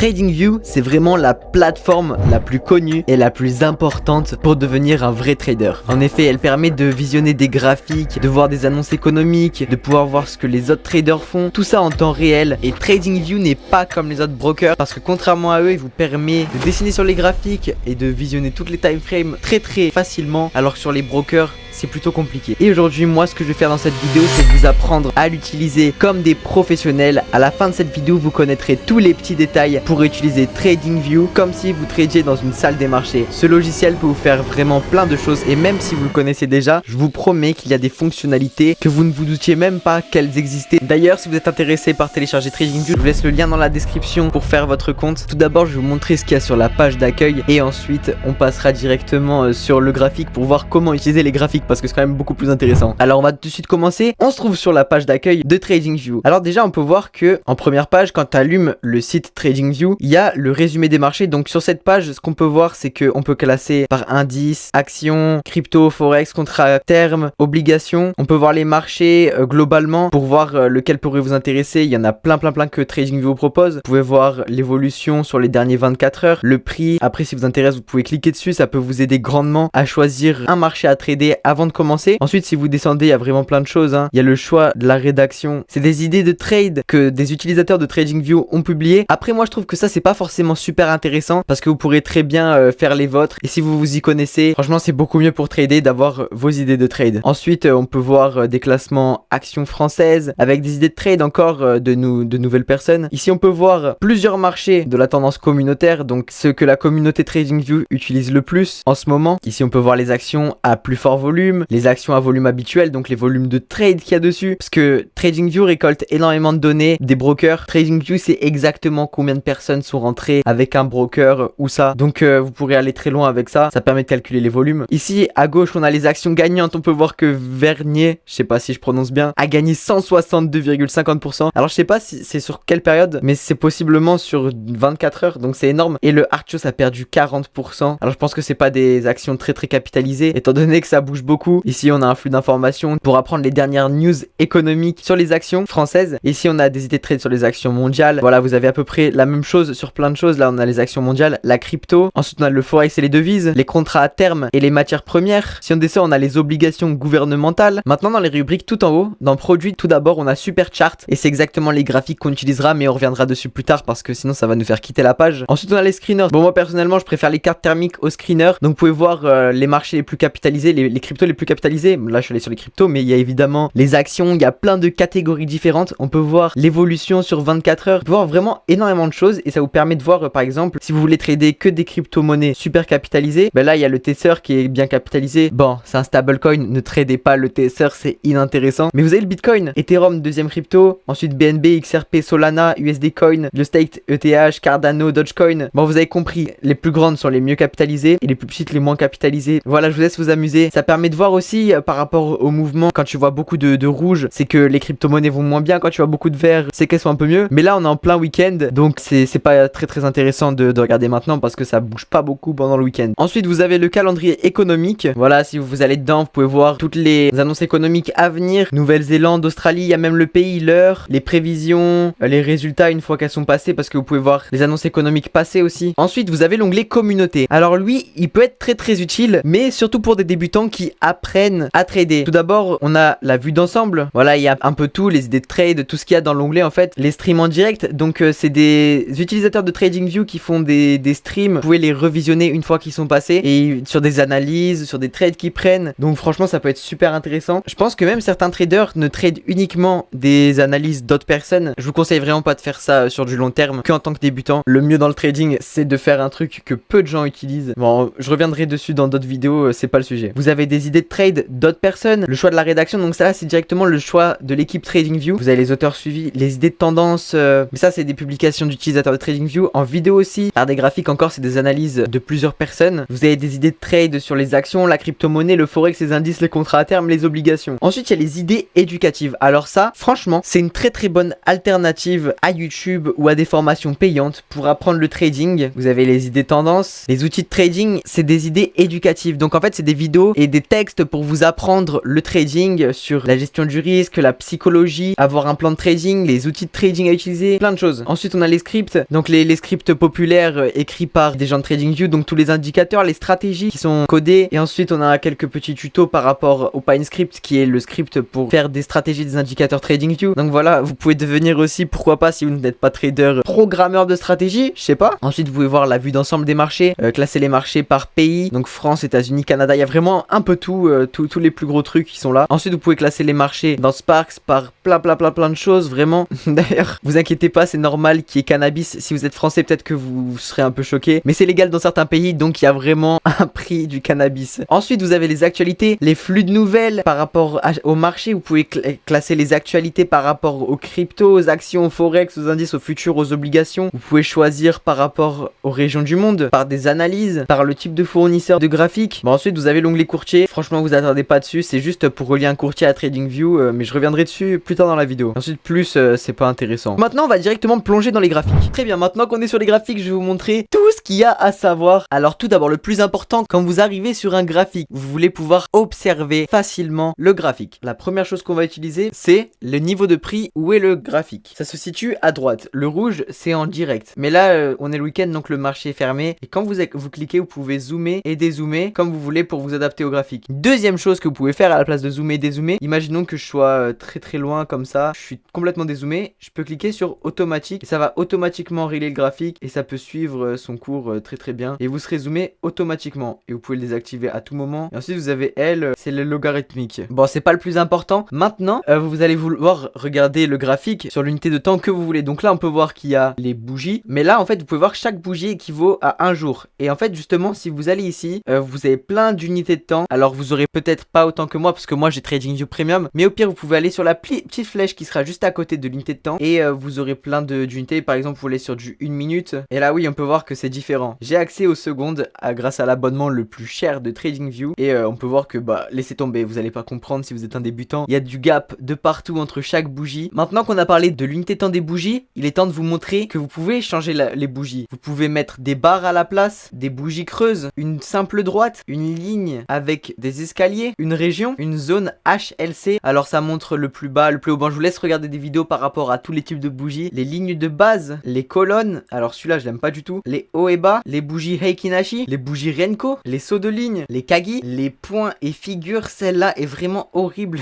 TradingView, c'est vraiment la plateforme la plus connue et la plus importante pour devenir un vrai trader. En effet, elle permet de visionner des graphiques, de voir des annonces économiques, de pouvoir voir ce que les autres traders font, tout ça en temps réel. Et TradingView n'est pas comme les autres brokers parce que contrairement à eux, il vous permet de dessiner sur les graphiques et de visionner toutes les time frames très facilement, alors que sur les brokers, c'est plutôt compliqué. Et aujourd'hui, moi, ce que je vais faire dans cette vidéo, c'est vous apprendre à l'utiliser comme des professionnels. À la fin de cette vidéo, vous connaîtrez tous les petits détails pour utiliser TradingView comme si vous tradiez dans une salle des marchés. Ce logiciel peut vous faire vraiment plein de choses et même si vous le connaissez déjà, je vous promets qu'il y a des fonctionnalités que vous ne vous doutiez même pas qu'elles existaient. D'ailleurs, si vous êtes intéressé par télécharger TradingView, je vous laisse le lien dans la description pour faire votre compte. Tout d'abord, je vais vous montrer ce qu'il y a sur la page d'accueil et ensuite, on passera directement sur le graphique pour voir comment utiliser les graphiques, parce que c'est quand même beaucoup plus intéressant. Alors on va tout de suite commencer. On se trouve sur la page d'accueil de TradingView. Alors déjà on peut voir que en première page, quand tu allumes le site TradingView, il y a le résumé des marchés. Donc sur cette page, ce qu'on peut voir, c'est qu'on peut classer par indice, actions, crypto, forex, contrat à terme, obligations. On peut voir les marchés globalement pour voir lequel pourrait vous intéresser. Il y en a plein que TradingView propose. Vous pouvez voir l'évolution sur les derniers 24 heures, le prix. Après si vous intéresse, vous pouvez cliquer dessus. Ça peut vous aider grandement à choisir un marché à trader avant de commencer. Ensuite, si vous descendez, il y a vraiment plein de choses. Il y a le choix de la rédaction. C'est des idées de trade que des utilisateurs de TradingView ont publiées. Après, moi, je trouve que ça, c'est pas forcément super intéressant parce que vous pourrez très bien faire les vôtres. Et si vous vous y connaissez, franchement, c'est beaucoup mieux pour trader d'avoir vos idées de trade. Ensuite, on peut voir des classements actions françaises avec des idées de trade encore de nouvelles personnes. Ici, on peut voir plusieurs marchés de la tendance communautaire, donc ceux que la communauté TradingView utilise le plus en ce moment. Ici, on peut voir les actions à plus fort volume, les actions à volume habituel, donc les volumes de trade qu'il y a dessus, parce que TradingView récolte énormément de données des brokers. TradingView sait exactement combien de personnes sont rentrées avec un broker ou ça, donc vous pourrez aller très loin avec ça. Ça permet de calculer les volumes. Ici à gauche on a les actions gagnantes. On peut voir que Vernier, je sais pas si je prononce bien, a gagné 162,50%. Alors je sais pas si c'est sur quelle période, mais c'est possiblement sur 24 heures, donc c'est énorme. Et le Archos a perdu 40%. Alors je pense que c'est pas des actions très capitalisées étant donné que ça bouge beaucoup. Ici on a un flux d'informations pour apprendre les dernières news économiques sur les actions françaises. Ici on a des idées de trade sur les actions mondiales. Voilà, vous avez à peu près la même chose sur plein de choses. Là on a les actions mondiales, la crypto, ensuite on a le forex et les devises, les contrats à terme et les matières premières. Si on descend, on a les obligations gouvernementales. Maintenant dans les rubriques tout en haut, dans produits, tout d'abord on a super chart et c'est exactement les graphiques qu'on utilisera, mais on reviendra dessus plus tard parce que sinon ça va nous faire quitter la page. Ensuite on a les screeners. Bon, moi personnellement je préfère les cartes thermiques aux screeners, donc vous pouvez voir les marchés les plus capitalisés, les cryptos les plus capitalisés. Là je suis allé sur les cryptos, mais il y a évidemment les actions, il y a plein de catégories différentes. On peut voir l'évolution sur 24 heures, on peut voir vraiment énormément de choses et ça vous permet de voir par exemple si vous voulez trader que des crypto-monnaies super capitalisées, ben là il y a le Tether qui est bien capitalisé. Bon, c'est un stablecoin, ne tradez pas le Tether, c'est inintéressant. Mais vous avez le Bitcoin, Ethereum deuxième crypto, ensuite BNB, XRP, Solana, USD Coin, BioState, ETH, Cardano, Dogecoin. Bon, vous avez compris, les plus grandes sont les mieux capitalisées et les plus petites les moins capitalisées. Voilà, je vous laisse vous amuser. Ça permet de voir aussi par rapport au mouvement, quand tu vois beaucoup de rouge, c'est que les crypto-monnaies vont moins bien. Quand tu vois beaucoup de vert, c'est qu'elles sont un peu mieux. Mais là on est en plein week-end, donc c'est pas très intéressant de regarder maintenant parce que ça bouge pas beaucoup pendant le week-end. Ensuite vous avez le calendrier économique. Voilà, si vous allez dedans, vous pouvez voir toutes les annonces économiques à venir. Nouvelle-Zélande, Australie, il y a même le pays, l'heure, les prévisions, les résultats une fois qu'elles sont passées, parce que vous pouvez voir les annonces économiques passées aussi. Ensuite vous avez l'onglet communauté. Alors lui il peut être très utile, mais surtout pour des débutants qui apprennent à trader. Tout d'abord on a la vue d'ensemble. Voilà, il y a un peu tout, les idées de trade, tout ce qu'il y a dans l'onglet en fait. Les streams en direct, donc c'est des utilisateurs de TradingView qui font des streams. Vous pouvez les revisionner une fois qu'ils sont passés et sur des analyses, sur des trades qu'ils prennent. Donc franchement ça peut être super intéressant. Je pense que même certains traders ne tradent uniquement des analyses d'autres personnes. Je vous conseille vraiment pas de faire ça sur du long terme que en tant que débutant. Le mieux dans le trading c'est de faire un truc que peu de gens utilisent. Bon, je reviendrai dessus dans d'autres vidéos, c'est pas le sujet. Vous avez des idées de trade d'autres personnes, le choix de la rédaction, donc ça c'est directement le choix de l'équipe TradingView. Vous avez les auteurs suivis, les idées de tendance, mais ça c'est des publications d'utilisateurs de TradingView. En vidéo aussi, par des graphiques encore, c'est des analyses de plusieurs personnes. Vous avez des idées de trade sur les actions, la crypto-monnaie, le forex, les indices, les contrats à terme, les obligations. Ensuite il y a les idées éducatives. Alors ça, franchement, c'est une très bonne alternative à YouTube ou à des formations payantes pour apprendre le trading. Vous avez les idées tendances, les outils de trading, c'est des idées éducatives. Donc en fait c'est des vidéos et des textes textes pour vous apprendre le trading, sur la gestion du risque, la psychologie, avoir un plan de trading, les outils de trading à utiliser, plein de choses. Ensuite on a les scripts, donc les scripts populaires écrits par des gens de TradingView, donc tous les indicateurs, les stratégies qui sont codées. Et ensuite on a quelques petits tutos par rapport au PineScript qui est le script pour faire des stratégies des indicateurs TradingView. Donc voilà, vous pouvez devenir aussi, pourquoi pas, si vous n'êtes pas trader, programmeur de stratégie, je sais pas. Ensuite vous pouvez voir la vue d'ensemble des marchés, classer les marchés par pays, donc France, États-Unis, Canada, il y a vraiment un peu tout, tous les plus gros trucs qui sont là. Ensuite vous pouvez classer les marchés dans Sparks par plein de choses, vraiment. D'ailleurs, vous inquiétez pas, c'est normal qu'il y ait cannabis. Si vous êtes français, peut-être que vous serez un peu choqué, mais c'est légal dans certains pays, donc il y a vraiment un prix du cannabis. Ensuite vous avez les actualités, les flux de nouvelles par rapport au marché. Vous pouvez classer les actualités par rapport aux cryptos, aux actions, aux forex, aux indices, aux futurs, aux obligations. Vous pouvez choisir par rapport aux régions du monde, par des analyses, par le type de fournisseur de graphiques. Bon, ensuite vous avez l'onglet courtier. Franchement vous attardez pas dessus, c'est juste pour relier un courtier à TradingView, mais je reviendrai dessus plus tard dans la vidéo. Ensuite plus c'est pas intéressant. Maintenant on va directement plonger dans les graphiques. Très bien, maintenant qu'on est sur les graphiques, je vais vous montrer tout ce qu'il y a à savoir. Alors tout d'abord, le plus important, quand vous arrivez sur un graphique, vous voulez pouvoir observer facilement le graphique. La première chose qu'on va utiliser, c'est le niveau de prix. Où est le graphique? Ça se situe à droite. Le rouge, c'est en direct. Mais là, on est le week-end, donc le marché est fermé. Et quand vous cliquez, vous pouvez zoomer et dézoomer comme vous voulez pour vous adapter au graphique. Deuxième chose que vous pouvez faire à la place de zoomer et dézoomer, imaginons que je sois très loin comme ça, je suis complètement dézoomé, je peux cliquer sur automatique et ça va automatiquement régler le graphique et ça peut suivre son cours très bien et vous serez zoomé automatiquement et vous pouvez le désactiver à tout moment. Et ensuite vous avez L, c'est le logarithmique. Bon, c'est pas le plus important. Maintenant vous allez vouloir regarder le graphique sur l'unité de temps que vous voulez. Donc là on peut voir qu'il y a les bougies, mais là en fait vous pouvez voir que chaque bougie équivaut à un jour. Et en fait justement si vous allez ici, vous avez plein d'unités de temps. Alors vous aurez peut-être pas autant que moi parce que moi j'ai TradingView Premium, mais au pire vous pouvez aller sur la petite flèche qui sera juste à côté de l'unité de temps et vous aurez plein d'unités. Par exemple vous allez sur du 1 minute et là oui on peut voir que c'est différent. J'ai accès aux secondes grâce à l'abonnement le plus cher de TradingView et on peut voir que bah laissez tomber, vous allez pas comprendre si vous êtes un débutant. Il y a du gap de partout entre chaque bougie. Maintenant qu'on a parlé de l'unité de temps des bougies, il est temps de vous montrer que vous pouvez changer les bougies. Vous pouvez mettre des barres à la place, des bougies creuses, une simple droite, une ligne avec des escaliers, une région, une zone HLC. Alors ça montre le plus bas, le plus haut. Bon, je vous laisse regarder des vidéos par rapport à tous les types de bougies, les lignes de base, les colonnes. Alors celui-là je l'aime pas du tout. Les hauts et bas, les bougies Heikinashi, les bougies Renko, les sauts de ligne, les kagi, les points et figures. Celle-là est vraiment horrible.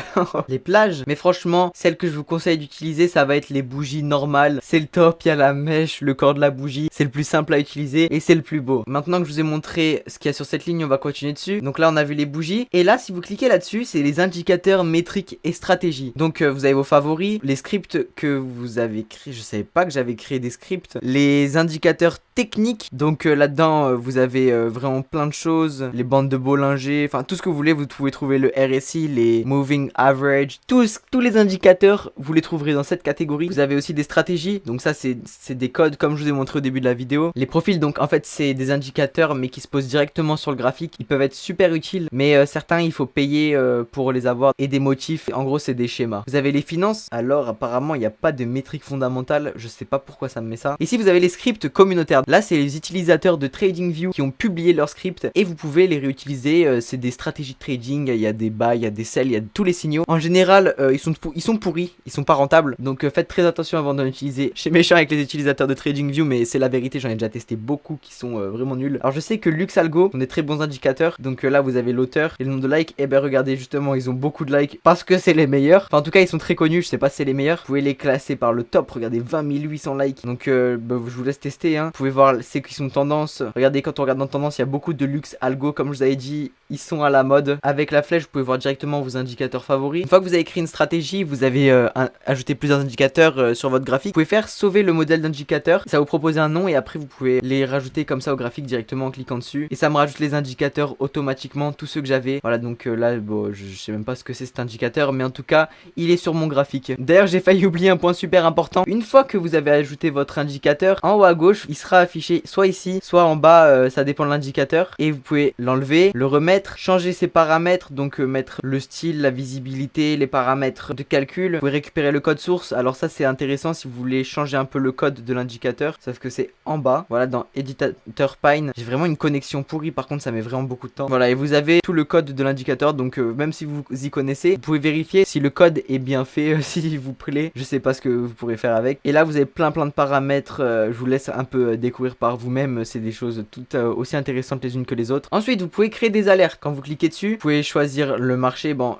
Les plages. Mais franchement, celle que je vous conseille d'utiliser, ça va être les bougies normales. C'est le top, il y a la mèche, le corps de la bougie. C'est le plus simple à utiliser et c'est le plus beau. Maintenant que je vous ai montré ce qu'il y a sur cette ligne, on va continuer dessus. Donc là on a vu les bougies. Et là si vous cliquez là-dessus, c'est les indicateurs métriques et stratégies. Donc vous avez vos favoris, les scripts que vous avez créés. Je savais pas que j'avais créé des scripts. Les indicateurs techniques. Donc là-dedans vous avez vraiment plein de choses. Les bandes de Bollinger, enfin tout ce que vous voulez. Vous pouvez trouver le RSI, les moving average, tous les indicateurs vous les trouverez dans cette catégorie. Vous avez aussi des stratégies. Donc ça c'est des codes comme je vous ai montré au début de la vidéo. Les profils, donc en fait c'est des indicateurs mais qui se posent directement sur le graphique. Ils peuvent être super utiles mais certains il faut payer pour les avoir et des motifs. En gros c'est des schémas. Vous avez les finances. Alors apparemment il n'y a pas de métrique fondamentale. Je sais pas pourquoi ça me met ça. Ici vous avez les scripts communautaires. Là c'est les utilisateurs de TradingView qui ont publié leurs scripts et vous pouvez les réutiliser. C'est des stratégies de trading. Il y a des buy, il y a des sell, il y a tous les signaux. En général ils sont pourris, ils sont pas rentables. Donc faites très attention avant d'en utiliser. Je suis méchant avec les utilisateurs de TradingView mais c'est la vérité, j'en ai déjà testé beaucoup qui sont vraiment nuls. Alors je sais que LuxAlgo sont des très bons indicateurs. Donc là vous avez l'auteur et le nombre de likes. Et ben regardez justement ils ont beaucoup de likes parce que c'est les meilleurs. Enfin en tout cas ils sont très connus, je sais pas si c'est les meilleurs. Vous pouvez les classer par le top, regardez 20 800 likes. Donc bah, je vous laisse tester hein. Vous pouvez voir c'est qui sont tendance. Regardez quand on regarde dans tendance il y a beaucoup de LuxAlgo comme je vous avais dit. Ils sont à la mode. Avec la flèche vous pouvez voir directement vos indicateurs favoris. Une fois que vous avez créé une stratégie, vous avez ajouté plusieurs indicateurs sur votre graphique. Vous pouvez faire sauver le modèle d'indicateur. Ça va vous proposer un nom et après vous pouvez les rajouter comme ça au graphique directement en cliquant dessus. Et ça me rajoute les indicateurs automatiquement, tous ceux que j'avais. Voilà donc là bon, je sais même pas ce que c'est cet indicateur mais en tout cas il est sur mon graphique. D'ailleurs j'ai failli oublier un point super important. Une fois que vous avez ajouté votre indicateur, en haut à gauche il sera sera affiché soit ici, soit en bas, ça dépend de l'indicateur. Et vous pouvez l'enlever, le remettre, changer ses paramètres, donc mettre le style, la visibilité, les paramètres de calcul. Vous pouvez récupérer le code source. Alors ça c'est intéressant si vous voulez changer un peu le code de l'indicateur, sauf que c'est en bas, voilà, dans éditeur Pine. J'ai vraiment une connexion pourrie, par contre ça met vraiment beaucoup de temps. Voilà, et vous avez tout le code de l'indicateur, donc même si vous y connaissez, vous pouvez vérifier si le code est bien fait, s'il vous plaît. Je sais pas ce que vous pourrez faire avec. Et là vous avez plein de paramètres, je vous laisse un peu découvrir par vous-même, c'est des choses toutes aussi intéressantes les unes que les autres. Ensuite vous pouvez créer des alertes. Quand vous cliquez dessus, vous pouvez choisir le marché, bon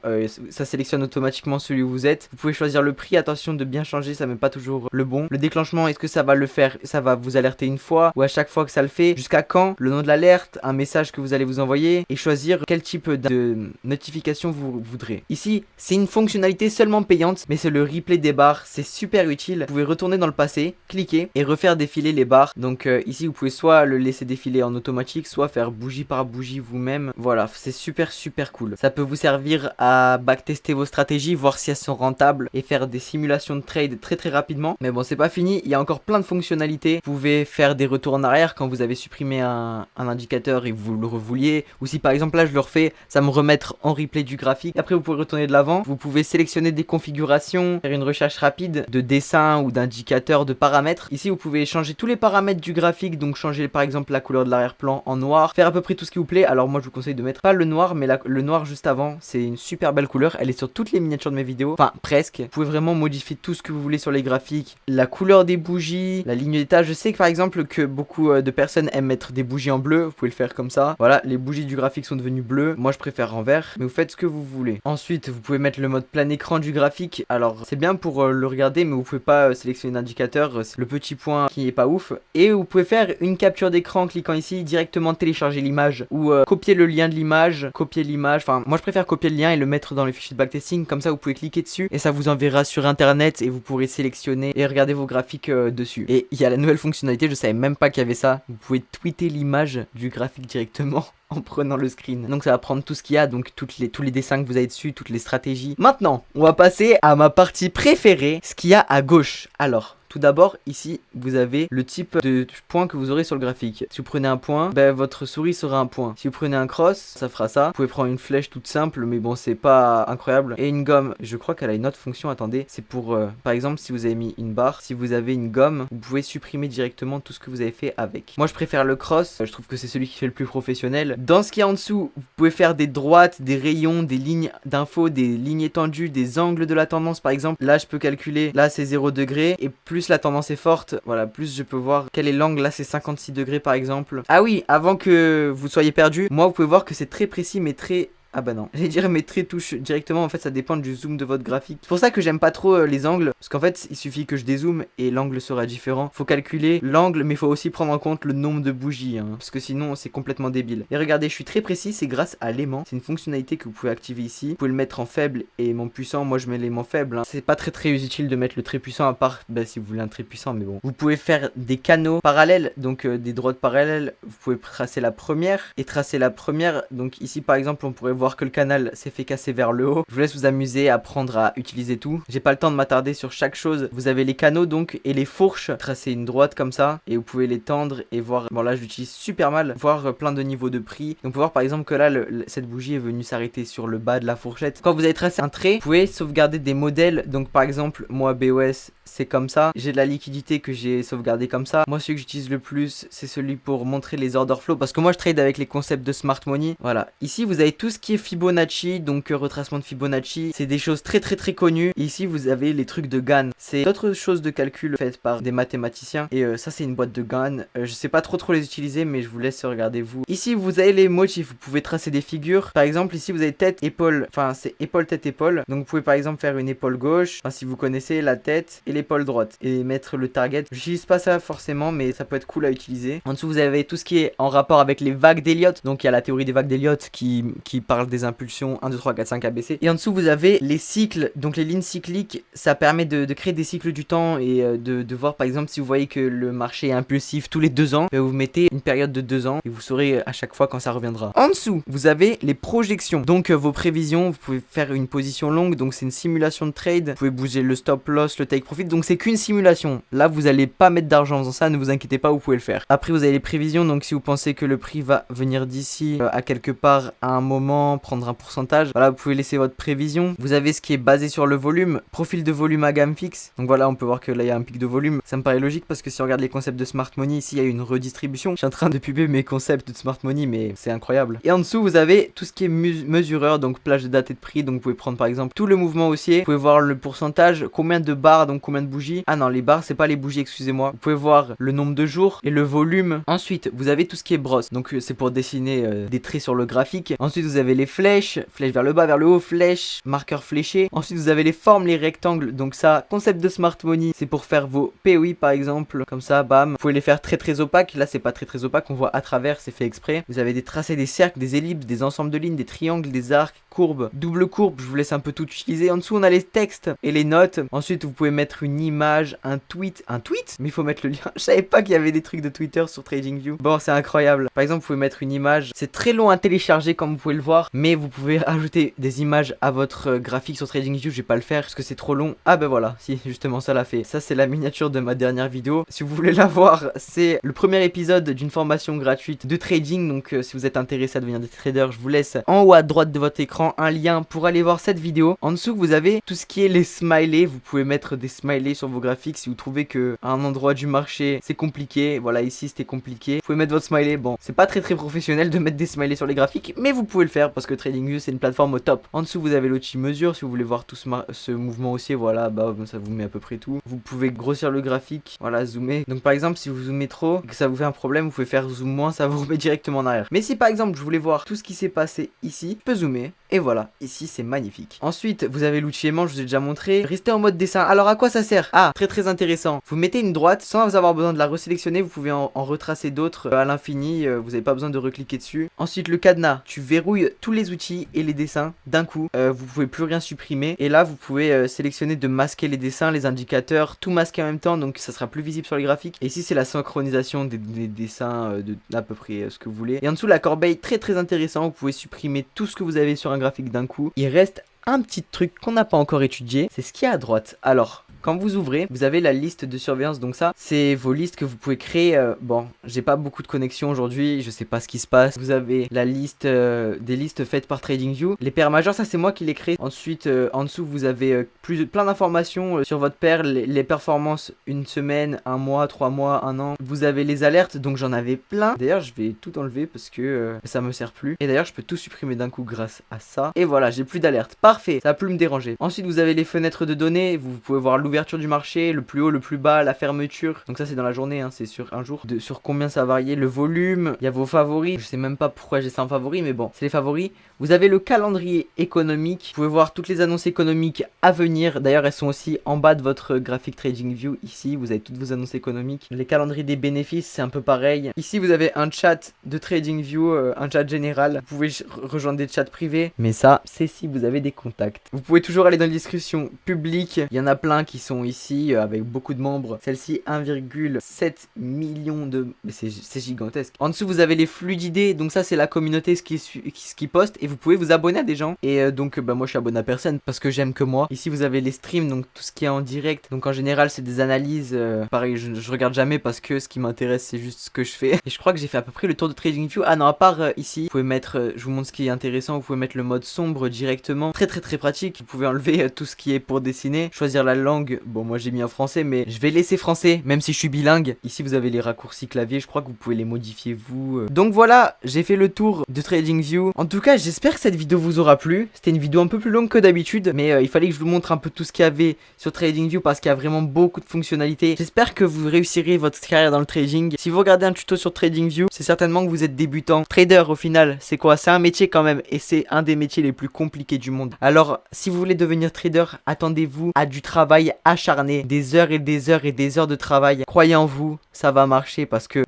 ça sélectionne automatiquement celui où vous êtes. Vous pouvez choisir le prix, attention de bien changer, ça met pas toujours le bon. Le déclenchement, est-ce que ça va le faire, ça va vous alerter une fois ou à chaque fois que ça le fait, jusqu'à quand, le nom de l'alerte, un message que vous allez vous envoyer et choisir quel type de notification vous voudrez. Ici c'est une fonctionnalité seulement payante, mais c'est le replay des barres, c'est super utile. Vous pouvez retourner dans le passé, cliquer et refaire défiler les barres. Donc ici vous pouvez soit le laisser défiler en automatique, soit faire bougie par bougie vous-même. Voilà, c'est super cool. Ça peut vous servir à backtester vos stratégies, voir si elles sont rentables et faire des simulations de trade très rapidement. Mais bon, c'est pas fini, il y a encore plein de fonctionnalités. Vous pouvez faire des retours en arrière quand vous avez supprimé un indicateur et vous le revouliez, ou si par exemple là je le refais, ça me remettre en replay du graphique. Après vous pouvez retourner de l'avant, vous pouvez sélectionner des configurations, faire une recherche rapide de dessin ou d'indicateur, de paramètres. Ici vous pouvez changer tous les paramètres du graphique, donc changer par exemple la couleur de l'arrière-plan en noir, faire à peu près tout ce qui vous plaît. Alors moi je vous conseille de mettre pas le noir, mais le noir juste avant, c'est une super belle couleur, elle est sur toutes les miniatures de mes vidéos, enfin presque. Vous pouvez vraiment modifier tout ce que vous voulez sur les graphiques, la couleur des bougies, la ligne d'état. Je sais que par exemple que beaucoup de personnes aiment mettre des bougies en bleu, vous pouvez le faire comme ça. Voilà, les bougies du graphique sont devenues bleues, moi je préfère en vert, mais vous faites ce que vous voulez. Ensuite vous pouvez mettre le mode plein écran du graphique. Alors c'est bien pour le regarder, mais vous pouvez pas sélectionner d'indicateur, c'est le petit point qui est pas ouf. Et vous pouvez faire une capture d'écran en cliquant ici, directement télécharger l'image ou copier le lien de l'image, copier l'image. Enfin moi je préfère copier le lien et le mettre dans le fichier de backtesting, comme ça vous pouvez cliquer dessus et ça vous enverra sur internet et vous pourrez sélectionner et regarder vos graphiques dessus. Et il y a la nouvelle fonctionnalité, je savais même pas qu'il y avait ça, vous pouvez tweeter l'image du graphique directement en prenant le screen. Donc ça va prendre tout ce qu'il y a, donc tous les dessins que vous avez dessus, toutes les stratégies. Maintenant, on va passer à ma partie préférée, ce qu'il y a à gauche. Alors, tout d'abord, ici, vous avez le type de point que vous aurez sur le graphique. Si vous prenez un point, ben, votre souris sera un point. Si vous prenez un cross, ça fera ça. Vous pouvez prendre une flèche toute simple, mais bon, c'est pas incroyable. Et une gomme, je crois qu'elle a une autre fonction, attendez. C'est pour, par exemple, si vous avez mis une barre, si vous avez une gomme, vous pouvez supprimer directement tout ce que vous avez fait avec. Moi, je préfère le cross. Je trouve que c'est celui qui fait le plus professionnel. Dans ce qui est en dessous, vous pouvez faire des droites, des rayons, des lignes d'infos, des lignes étendues, des angles de la tendance, par exemple. Là, je peux calculer, là, c'est 0 degré. Et plus la tendance est forte, voilà, plus je peux voir quel est l'angle. Là c'est 56 degrés par exemple. Ah oui, avant que vous soyez perdu, moi vous pouvez voir que c'est très précis mais très... Ah bah non, j'allais dire mes traits touchent directement, en fait ça dépend du zoom de votre graphique. C'est pour ça que j'aime pas trop les angles, parce qu'en fait il suffit que je dézoome et l'angle sera différent. Faut calculer l'angle, mais faut aussi prendre en compte le nombre de bougies, hein, parce que sinon c'est complètement débile. Et regardez, je suis très précis, c'est grâce à l'aimant. C'est une fonctionnalité que vous pouvez activer ici. Vous pouvez le mettre en faible et mon puissant, moi je mets l'aimant faible, hein. C'est pas très utile de mettre le trait puissant, à part bah, si vous voulez un trait puissant, mais bon. Vous pouvez faire des canaux parallèles, donc des droites parallèles. Vous pouvez tracer la première et tracer la première. Donc ici par exemple on pourrait voir que le canal s'est fait casser vers le haut. Je vous laisse vous amuser à apprendre à utiliser tout. J'ai pas le temps de m'attarder sur chaque chose. Vous avez les canaux donc et les fourches. Tracez une droite comme ça et vous pouvez les tendre et voir. Bon là je l'utilise super mal. Voir plein de niveaux de prix. Donc vous pouvez voir par exemple que là cette bougie est venue s'arrêter sur le bas de la fourchette. Quand vous avez tracé un trait, vous pouvez sauvegarder des modèles. Donc par exemple moi BOS c'est comme ça. J'ai de la liquidité que j'ai sauvegardé comme ça. Moi celui que j'utilise le plus c'est celui pour montrer les order flow parce que moi je trade avec les concepts de smart money. Voilà. Ici vous avez tout ce qui est Fibonacci, donc retracement de Fibonacci, c'est des choses très connues. Et ici vous avez les trucs de Gann, c'est d'autres choses de calcul faites par des mathématiciens. Et ça c'est une boîte de Gann, je sais pas trop les utiliser mais je vous laisse regarder vous. Ici vous avez les motifs, vous pouvez tracer des figures. Par exemple ici vous avez tête, épaule, enfin c'est épaule, tête, épaule. Donc vous pouvez par exemple faire une épaule gauche, enfin si vous connaissez la tête et l'épaule droite. Et mettre le target, j'utilise pas ça forcément mais ça peut être cool à utiliser. En dessous vous avez tout ce qui est en rapport avec les vagues d'Elliott. Donc il y a la théorie des vagues d'Elliott qui parle parle des impulsions 1, 2, 3, 4, 5 ABC. Et en dessous, vous avez les cycles. Donc les lignes cycliques, ça permet de créer des cycles du temps et de voir par exemple si vous voyez que le marché est impulsif tous les 2 ans, vous mettez une période de 2 ans et vous saurez à chaque fois quand ça reviendra. En dessous, vous avez les projections. Donc vos prévisions, vous pouvez faire une position longue, donc c'est une simulation de trade. Vous pouvez bouger le stop loss, le take profit, donc c'est qu'une simulation. Là, vous allez pas mettre d'argent en faisant ça, ne vous inquiétez pas, vous pouvez le faire. Après, vous avez les prévisions, donc si vous pensez que le prix va venir d'ici à quelque part à un moment, prendre un pourcentage, voilà, vous pouvez laisser votre prévision. Vous avez ce qui est basé sur le volume, profil de volume à gamme fixe. Donc voilà, on peut voir que là, il y a un pic de volume. Ça me paraît logique parce que si on regarde les concepts de Smart Money, ici, il y a une redistribution. Je suis en train de puber mes concepts de Smart Money, mais c'est incroyable. Et en dessous, vous avez tout ce qui est mesureur, donc plage de date et de prix. Donc vous pouvez prendre par exemple tout le mouvement haussier. Vous pouvez voir le pourcentage, combien de barres, donc combien de bougies. Ah non, les barres, c'est pas les bougies, excusez-moi. Vous pouvez voir le nombre de jours et le volume. Ensuite, vous avez tout ce qui est brosse. Donc c'est pour dessiner des traits sur le graphique. Ensuite, vous avez les flèches, flèches vers le bas, vers le haut, flèches, marqueurs fléchés. Ensuite, vous avez les formes, les rectangles. Donc ça, concept de Smart Money, c'est pour faire vos POI par exemple. Comme ça, bam. Vous pouvez les faire très opaques. Là, c'est pas très opaque. On voit à travers, c'est fait exprès. Vous avez des tracés, des cercles, des ellipses, des ensembles de lignes, des triangles, des arcs, courbes, double courbe. Je vous laisse un peu tout utiliser. En dessous, on a les textes et les notes. Ensuite, vous pouvez mettre une image, un tweet. Un tweet? Mais il faut mettre le lien. Je savais pas qu'il y avait des trucs de Twitter sur TradingView. Bon, c'est incroyable. Par exemple, vous pouvez mettre une image. C'est très long à télécharger comme vous pouvez le voir. Mais vous pouvez ajouter des images à votre graphique sur TradingView. Je vais pas le faire parce que c'est trop long. Ah ben voilà, si, justement, ça l'a fait. Ça, c'est la miniature de ma dernière vidéo. Si vous voulez la voir, c'est le premier épisode d'une formation gratuite de trading. Donc, si vous êtes intéressé à devenir des traders, je vous laisse en haut à droite de votre écran un lien pour aller voir cette vidéo. En dessous, vous avez tout ce qui est les smileys. Vous pouvez mettre des smileys sur vos graphiques si vous trouvez que à un endroit du marché c'est compliqué. Voilà, ici c'était compliqué. Vous pouvez mettre votre smiley. Bon, c'est pas très professionnel de mettre des smileys sur les graphiques, mais vous pouvez le faire parce que TradingView c'est une plateforme au top. En dessous, vous avez l'outil mesure si vous voulez voir tout ce mouvement haussier. Voilà, bah ça vous met à peu près tout. Vous pouvez grossir le graphique. Voilà, zoomer. Donc par exemple, si vous zoomez trop et que ça vous fait un problème, vous pouvez faire zoom moins, ça vous remet directement en arrière. Mais si par exemple je voulais voir tout ce qui s'est passé ici, je peux zoomer. Et voilà, ici c'est magnifique. Ensuite, vous avez l'outil aimant, je vous ai déjà montré. Restez en mode dessin. Alors à quoi ça sert? Ah, très intéressant. Vous mettez une droite sans avoir besoin de la resélectionner. Vous pouvez en retracer d'autres à l'infini. Vous n'avez pas besoin de recliquer dessus. Ensuite, le cadenas. Tu verrouilles tous les outils et les dessins d'un coup. Vous pouvez plus rien supprimer. Et là, vous pouvez sélectionner de masquer les dessins, les indicateurs, tout masquer en même temps. Donc ça sera plus visible sur les graphiques. Et ici, c'est la synchronisation des dessins de à peu près ce que vous voulez. Et en dessous, la corbeille, très intéressant. Vous pouvez supprimer tout ce que vous avez sur un graphique d'un coup. Il reste un petit truc qu'on n'a pas encore étudié, c'est ce qu'il y a à droite. Alors, quand vous ouvrez, vous avez la liste de surveillance. Donc ça, c'est vos listes que vous pouvez créer. Bon, j'ai pas beaucoup de connexions aujourd'hui, je sais pas ce qui se passe. Vous avez la liste, des listes faites par TradingView. Les paires majeures, ça c'est moi qui les crée. Ensuite, en dessous, vous avez plein d'informations sur votre paire, les performances une semaine, un mois, 3 mois, un an. Vous avez les alertes, donc j'en avais plein. D'ailleurs, je vais tout enlever parce que ça me sert plus. Et d'ailleurs, je peux tout supprimer d'un coup grâce à ça. Et voilà, j'ai plus d'alerte. Parfait, ça va plus me déranger. Ensuite, vous avez les fenêtres de données. Vous pouvez voir l'ouverture du marché, le plus haut, le plus bas, la fermeture. Donc ça, c'est dans la journée, hein, c'est sur un jour. Sur combien ça va varier, le volume. Il y a vos favoris. Je sais même pas pourquoi j'ai ça en favori, mais bon, c'est les favoris. Vous avez le calendrier économique. Vous pouvez voir toutes les annonces économiques à venir. D'ailleurs, elles sont aussi en bas de votre graphique TradingView. Ici, vous avez toutes vos annonces économiques. Les calendriers des bénéfices, c'est un peu pareil. Ici, vous avez un chat de TradingView, un chat général. Vous pouvez rejoindre des chats privés. Mais ça, c'est si vous avez des contacts. Vous pouvez toujours aller dans les discussions publiques. Il y en a plein qui sont ici avec beaucoup de membres. Celle-ci, 1,7 million de... Mais c'est gigantesque. En dessous, vous avez les flux d'idées. Donc ça, c'est la communauté, ce qui poste. Et vous pouvez vous abonner à des gens. Et donc, bah, moi, je suis abonné à personne parce que j'aime que moi. Ici, vous avez les streams, donc tout ce qui est en direct. Donc en général, c'est des analyses. Pareil, je regarde jamais parce que ce qui m'intéresse, c'est juste ce que je fais. Et je crois que j'ai fait à peu près le tour de TradingView. Ah non, à part ici, vous pouvez mettre... je vous montre ce qui est intéressant. Vous pouvez mettre le mode sombre directement. Très pratique. Vous pouvez enlever tout ce qui est pour dessiner. Choisir la langue. Bon, moi, j'ai mis en français, mais je vais laisser français, même si je suis bilingue. Ici, vous avez les raccourcis clavier. Je crois que vous pouvez les modifier, vous. Donc voilà, j'ai fait le tour de TradingView. En tout cas, j'espère que cette vidéo vous aura plu. C'était une vidéo un peu plus longue que d'habitude, mais il fallait que je vous montre un peu tout ce qu'il y avait sur TradingView parce qu'il y a vraiment beaucoup de fonctionnalités. J'espère que vous réussirez votre carrière dans le trading. Si vous regardez un tuto sur TradingView, c'est certainement que vous êtes débutant. Trader, au final, c'est quoi? C'est un métier quand même, et c'est un des métiers les plus compliqués du monde. Alors, si vous voulez devenir trader, attendez-vous à du travail acharné, des heures et des heures et des heures de travail. Croyez en vous, ça va marcher parce que,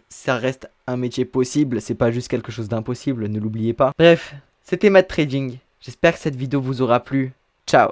ça reste un métier possible, c'est pas juste quelque chose d'impossible, ne l'oubliez pas. Bref. C'était Matt Trading. J'espère que cette vidéo vous aura plu. Ciao.